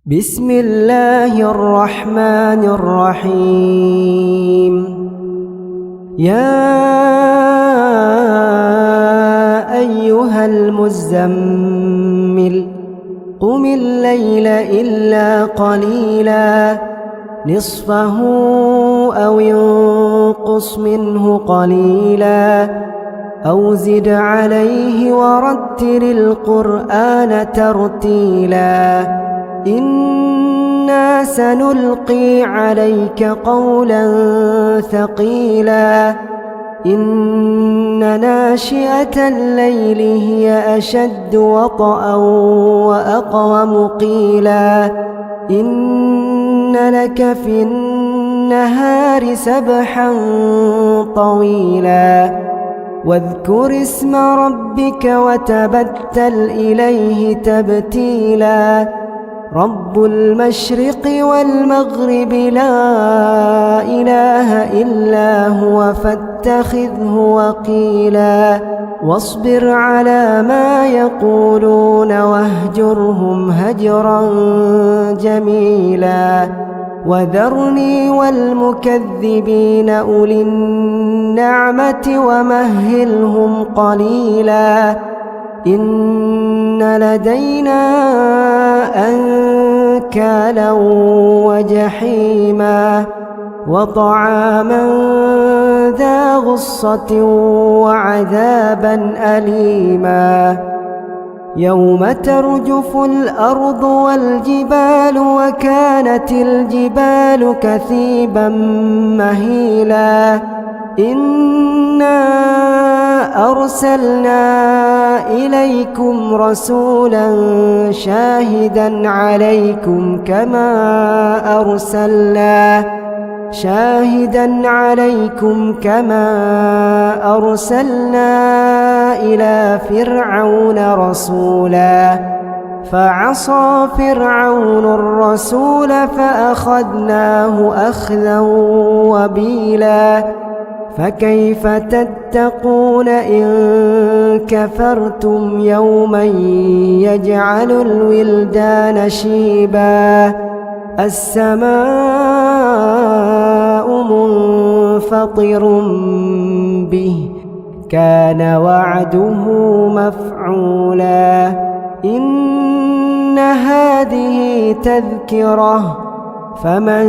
بسم الله الرحمن الرحيم. يا أيها المزمل قم الليل إلا قليلا نصفه أو انقص منه قليلا أو زد عليه ورتل القرآن ترتيلا إنا سنلقي عليك قولا ثقيلا إن ناشئة الليل هي أشد وطئا وأقوم قيلا إن لك في النهار سبحا طويلا واذكر اسم ربك وتبتل إليه تبتيلا رب المشرق والمغرب لا إله إلا هو فاتخذه وكيلا واصبر على ما يقولون واهجرهم هجرا جميلا وذرني والمكذبين أولي النعمة ومهلهم قليلا إن لدينا أنكالا وجحيما وطعاما ذا غصة وعذابا أليما يوم ترجف الأرض والجبال وكانت الجبال كثيبا مهيلا إنا أرسلنا إليكم رسولا شاهدا عليكم كما أرسلنا إلى فرعون رسولا فعصى فرعون الرسول فأخذناه أخذا وبيلا فكيف تتقون إن كفرتم يوما يجعل الولدان شيبا السماء منفطر به كان وعده مفعولا إن هذه تذكرة فمن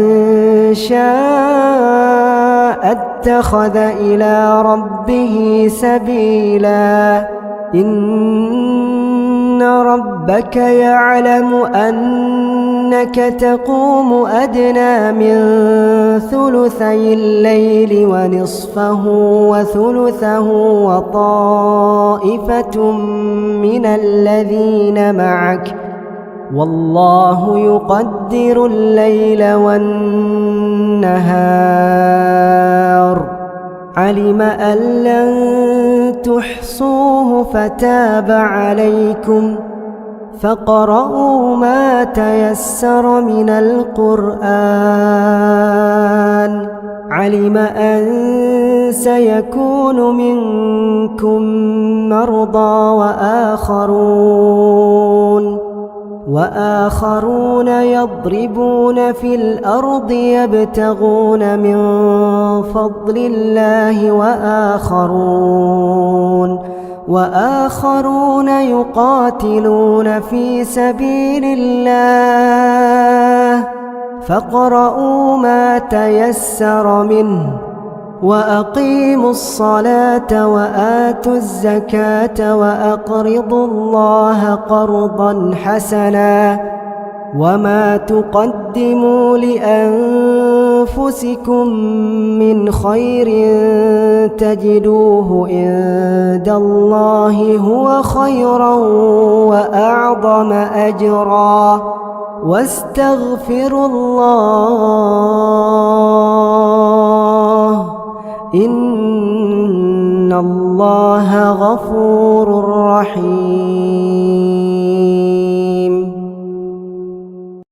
شاء اتخذ إلى ربه سبيلا إن ربك يعلم أنك تقوم أدنى من ثلثي الليل ونصفه وثلثه وطائفة من الذين معك والله يقدر الليل والنهار علم أن لن تحصوه فتاب عليكم فاقرؤوا ما تيسر من القرآن علم أن سيكون منكم مرضى وآخرون يضربون في الأرض يبتغون من فضل الله وآخرون يقاتلون في سبيل الله فاقرؤوا ما تيسر منه وأقيموا الصلاة وآتوا الزكاة وأقرضوا الله قرضا حسنا وما تقدموا لأنفسكم من خير تجدوه عند الله هو خيرا وأعظم أجرا واستغفروا الله إن الله غفور رحيم.